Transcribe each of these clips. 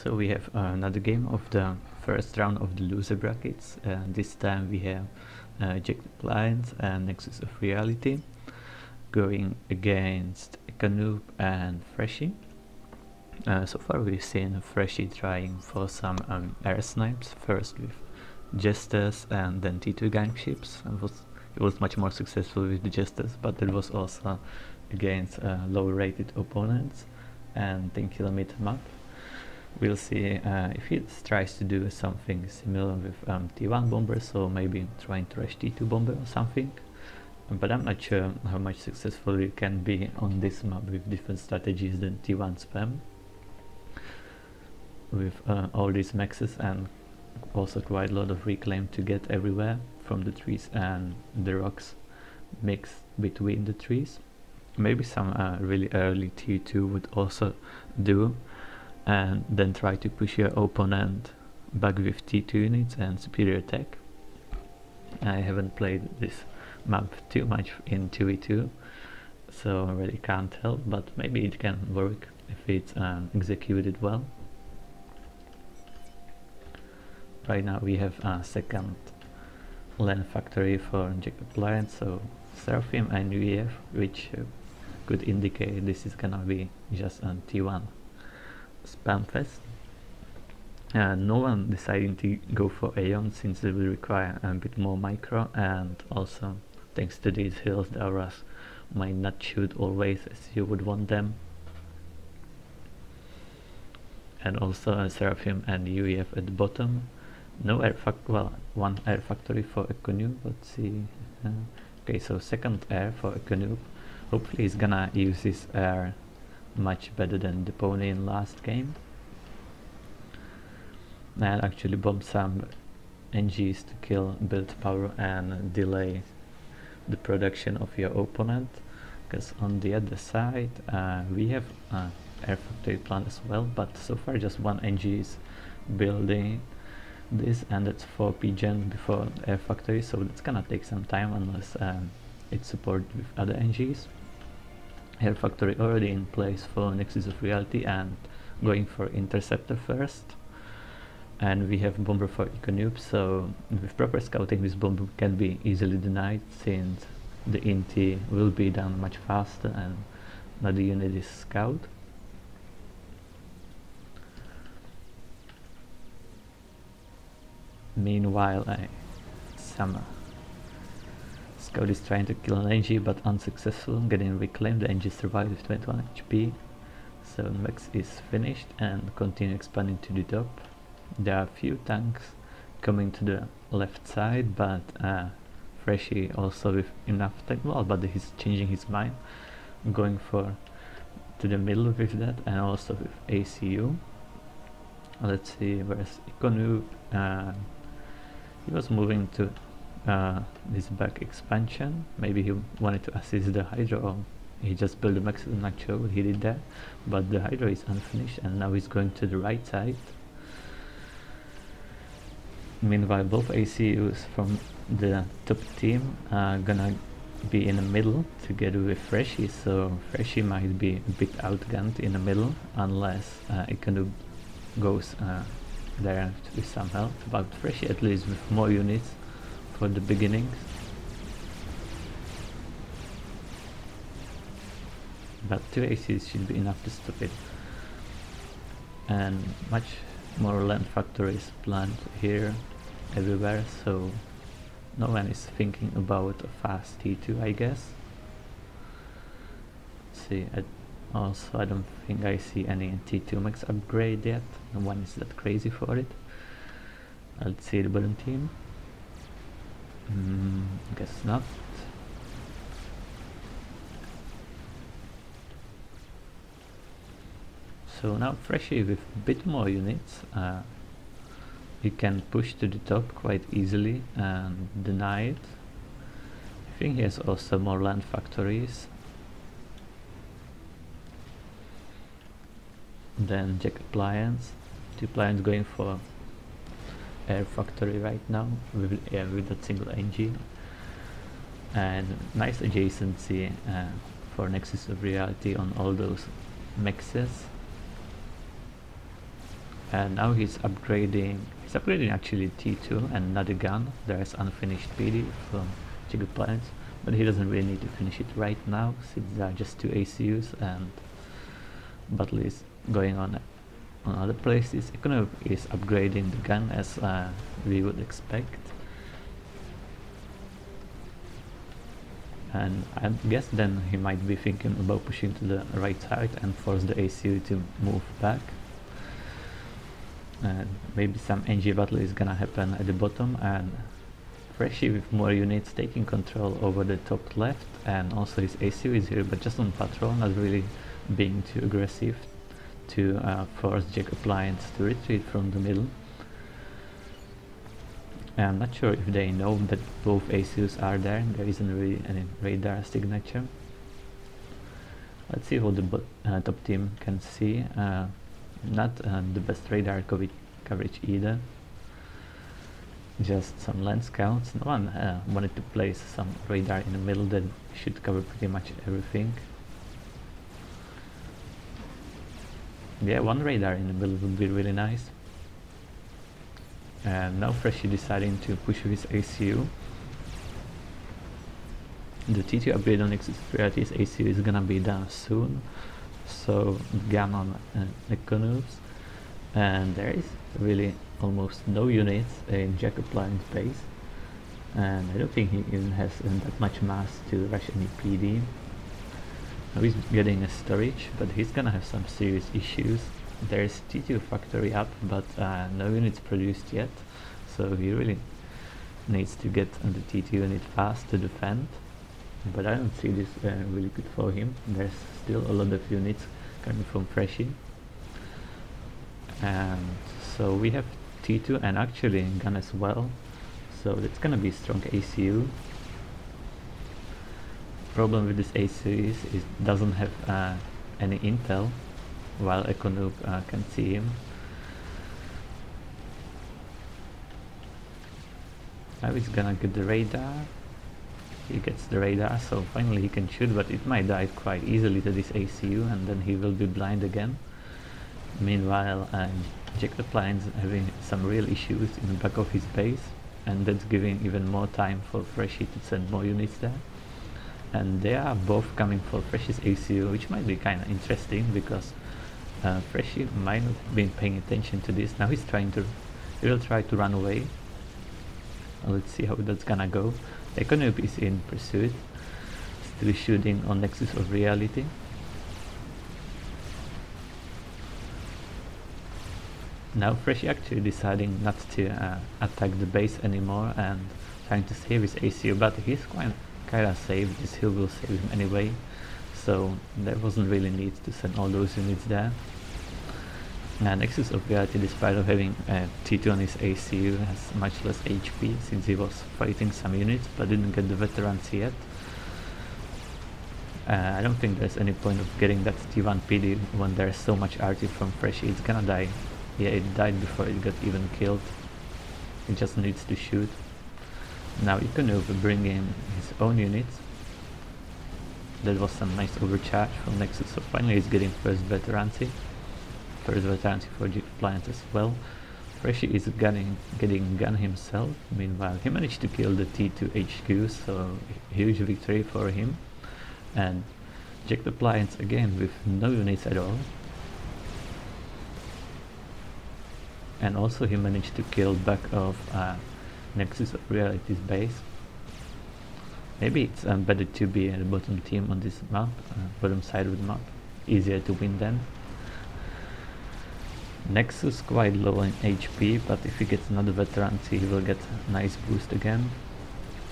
So we have another game of the first round of the loser brackets. This time we have Jagged&Nexus of Reality going against Econoob&Freshy. So far we've seen Freshy trying for some air snipes, first with Jesters and then T2 gang ships. It was much more successful with the Jesters, but it was also against low rated opponents and 10 kilometer map. We'll see if he tries to do something similar with T1 bomber, so maybe trying to rush T2 bomber or something. But I'm not sure how much successful you can be on this map with different strategies than T1 spam. With all these maxes and also quite a lot of reclaim to get everywhere from the trees and the rocks mixed between the trees. Maybe some really early T2 would also do, and then try to push your opponent back with T2 units and superior attack. I haven't played this map too much in 2v2, so I really can't tell, but maybe it can work if it's executed well. Right now we have a second LAN factory for Jagged Appliance, so Seraphim and UEF, which could indicate this is gonna be just a T1 spam fest. No one deciding to go for Aeon since it will require a bit more micro, and also thanks to these hills the auras might not shoot always as you would want them. And also Seraphim and UEF at the bottom. No air well, one air factory for Econoob. Let's see. Okay, so second air for Econoob. Hopefully he's gonna use his air much better than the pony in last game, and actually bomb some NGs to kill build power and delay the production of your opponent, because on the other side we have air factory plan as well, but so far just one NG is building this, and that's 4 PGen before air factory, so that's gonna take some time unless it's supported with other NGs. Air factory already in place for Nexus of Reality and going for interceptor first, and we have bomber for Econoob, so with proper scouting this bomber can be easily denied since the inti will be done much faster and another unit is scout. Meanwhile some Scout is trying to kill an NG but unsuccessful, getting reclaimed. The NG survived with 21 HP, so Max is finished and continue expanding to the top. There are a few tanks coming to the left side, but Freshy also with enough tank, well, but he's changing his mind, going for to the middle with that, and also with ACU. Let's see, where's Econoob? He was moving to this back expansion. Maybe he wanted to assist the Hydra, or he just built the max. I'm not sure what he did there, but the Hydra is unfinished and now he's going to the right side. Meanwhile both ACUs from the top team are gonna be in the middle together with Freshy, so Freshy might be a bit outgunned in the middle unless Econoob goes there with some help, but Freshy at least with more units for the beginnings. But 2 ACs should be enough to stop it, and much more land factories planned here everywhere, so no one is thinking about a fast T2, I guess. Let's see, also I don't think I see any T2 max upgrade yet, no one is that crazy for it. Let's see the bottom team. Guess not. So now Freshy with a bit more units, you can push to the top quite easily and deny it. I think he has also more land factories than Jagged Appliance. 2 Appliance going for air factory right now with that single NG, and nice adjacency for Nexus of Reality on all those mexes. And now he's upgrading actually T2 and another gun. There's unfinished PD from Jagged Planet, but he doesn't really need to finish it right now since there are just 2 ACUs and battle is going on other places. Econoob is upgrading the gun as we would expect, and I guess then he might be thinking about pushing to the right side and force the ACU to move back. And maybe some NG battle is gonna happen at the bottom, and Freshy with more units taking control over the top left, and also his ACU is here but just on patrol, not really being too aggressive to force Jagged Appliance to retreat from the middle. I'm not sure if they know that both ACUs are there. There isn't really any radar signature. Let's see what the top team can see. Not the best radar coverage either. Just some land scouts. No one wanted to place some radar in the middle that should cover pretty much everything. Yeah, one radar in the middle would be really nice. And now Freshy deciding to push his ACU. The T2 upgrade on Nexus Priority's ACU is gonna be done soon, so gun on Econoobs, and there is really almost no units in Jagged Appliance base, and I don't think he even has that much mass to rush any PD. Now he's getting a storage, but he's gonna have some serious issues. There's T2 factory up, but no units produced yet, so he really needs to get the T2 unit fast to defend. But I don't see this really good for him. There's still a lot of units coming from Freshy, and so we have T2 and actually gun as well, so that's gonna be strong ACU. Problem with this ACU is it doesn't have any intel, while Econoob can see him. Now he's gonna get the radar. He gets the radar, so finally he can shoot, but it might die quite easily to this ACU, and then he will be blind again. Meanwhile, Jagged Appliance having some real issues in the back of his base, and that's giving even more time for Freshy to send more units there. And they are both coming for Freshy's ACU, which might be kind of interesting because Freshy might not have been paying attention to this. Now he will try to run away. Let's see how that's gonna go. Econoob is in pursuit, still shooting on Nexus of Reality. Now Freshy actually deciding not to attack the base anymore and trying to save his ACU, but he's kinda safe. This hill will save him anyway, so there wasn't really need to send all those units there. Nexus of Reality, despite of having T2 on his ACU, has much less HP since he was fighting some units but didn't get the veterans yet. I don't think there's any point of getting that T1 PD when there's so much RT from Freshy. It's gonna die. Yeah, it died before it got even killed. It just needs to shoot. Now Econoob bringing his own units. That was some nice overcharge from Nexus, so finally he's getting first veterancy. First veterancy for Jagged Appliance as well. Freshy is getting gun himself. Meanwhile, he managed to kill the T2 HQ, so huge victory for him. And Jagged Appliance again with no units at all. And also he managed to kill back of Nexus of Reality's base. Maybe it's better to be at the bottom team on this map, bottom side of the map. Easier to win then. Nexus quite low in HP, but if he gets another veterancy he will get a nice boost again.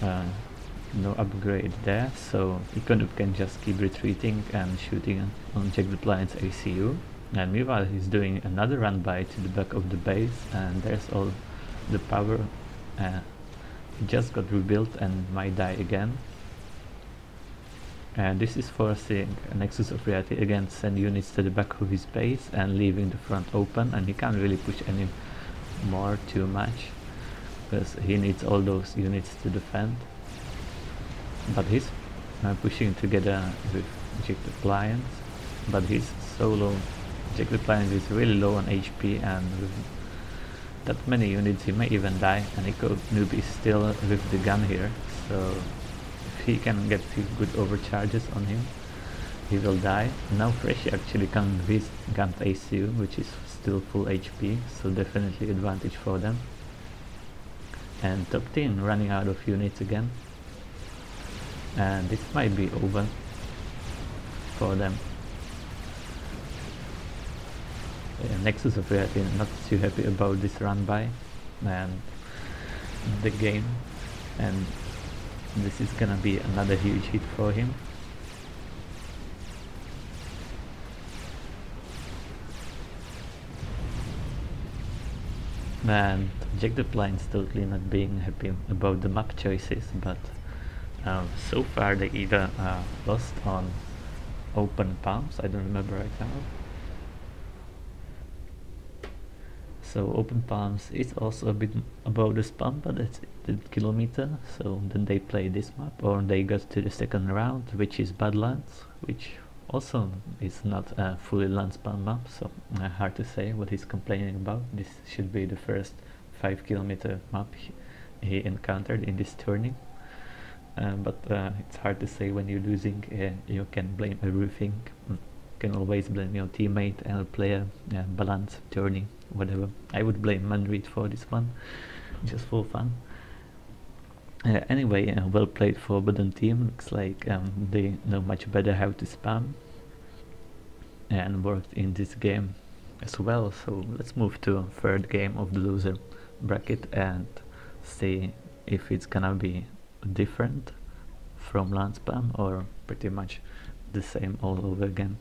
No upgrade there, so Econoob can just keep retreating and shooting on Jagged Appliance ACU. And meanwhile he's doing another run by to the back of the base, and there's all the power. He just got rebuilt and might die again. And this is forcing Nexus of Reality again send units to the back of his base and leaving the front open, and he can't really push any more too much because he needs all those units to defend. But he's pushing together with Jagged Appliance, but he's so low Jagged&Nexus is really low on HP, and with that many units he may even die, and Econoob is still with the gun here, so if he can get few good overcharges on him, he will die. Now Freshy actually can with gun ACU, which is still full HP, so definitely advantage for them. And top 10 running out of units again, and this might be over for them. Yeah, Nexus of reality not too happy about this run by and the game, and this is gonna be another huge hit for him. And Jagged&Nexus totally not being happy about the map choices, but so far they either lost on open palms, I don't remember right now. So open palms is also a bit above the spam, but it's the kilometer, so then they play this map, or they go to the second round, which is Badlands, which also is not a fully land spam map, so hard to say what he's complaining about. This should be the first 5 kilometer map he encountered in this tourney. But it's hard to say when you're losing. You can blame everything. Can always blame your teammate and player, balance, tourney, whatever. I would blame Madrid for this one, just for fun. Anyway, well played for Baden team. Looks like they know much better how to spam and worked in this game as well. So let's move to third game of the loser bracket and see if it's gonna be different from land spam or pretty much the same all over again.